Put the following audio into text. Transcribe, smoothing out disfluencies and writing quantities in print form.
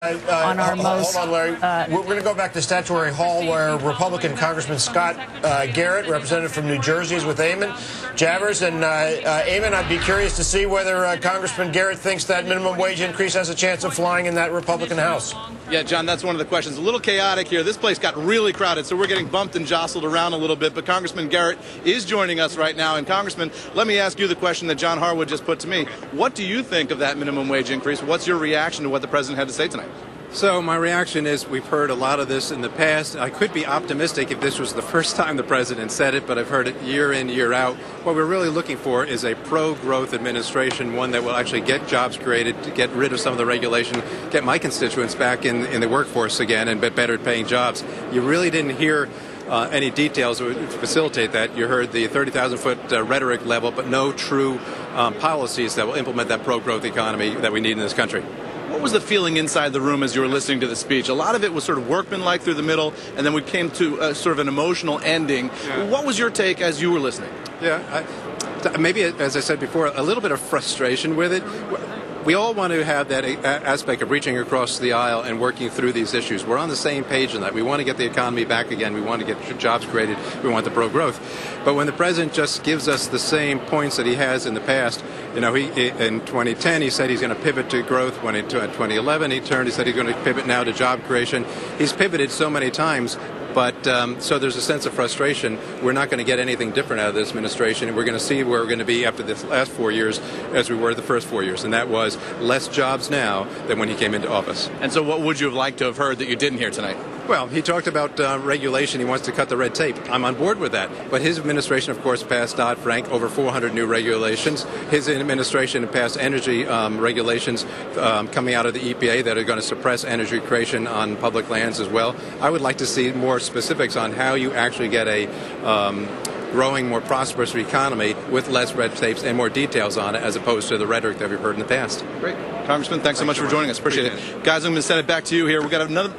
on our most... Hold on, Larry. We're going to go back to Statuary Hall, where Republican Congressman Scott Garrett, representative from New Jersey, is with Eamon Javers. And Eamon, I'd be curious to see whether Congressman Garrett thinks that minimum wage increase has a chance of flying in that Republican House. Yeah, John, that's one of the questions. A little chaotic here. This place got really crowded, so we're getting bumped and jostled around a little bit. But Congressman Garrett is joining us right now. And, Congressman, let me ask you the question that John Harwood just put to me. What do you think of that minimum wage increase? What's your reaction to what the president had to say tonight? So my reaction is we've heard a lot of this in the past. I could be optimistic if this was the first time the president said it, but I've heard it year in, year out. What we're really looking for is a pro-growth administration, one that will actually get jobs created, to get rid of some of the regulation, get my constituents back in the workforce again and better paying jobs. You really didn't hear any details that would facilitate that. You heard the 30,000-foot rhetoric level, but no true policies that will implement that pro-growth economy that we need in this country. What was the feeling inside the room as you were listening to the speech? A lot of it was sort of workmanlike through the middle, and then we came to sort of an emotional ending. Yeah. What was your take as you were listening? Yeah, maybe, as I said before, a little bit of frustration with it. We all want to have that aspect of reaching across the aisle and working through these issues. We're on the same page in that. We want to get the economy back again. We want to get jobs created. We want the pro-growth. But when the president just gives us the same points that he has in the past, you know, in 2010 he said he's going to pivot to growth. When in 2011 he said he's going to pivot now to job creation. He's pivoted so many times. But so there's a sense of frustration. We're not going to get anything different out of this administration. We're going to see where we're going to be after this last 4 years as we were the first 4 years. And that was less jobs now than when he came into office. And so what would you have liked to have heard that you didn't hear tonight? Well, he talked about regulation. He wants to cut the red tape. I'm on board with that. But his administration, of course, passed Dodd-Frank, over 400 new regulations. His administration passed energy regulations coming out of the EPA that are going to suppress energy creation on public lands as well. I would like to see more specifics on how you actually get a growing, more prosperous economy with less red tapes and more details on it, as opposed to the rhetoric that we've heard in the past. Great. Congressman, thanks so much for joining us. Appreciate it. Guys, I'm going to send it back to you here. We've got another...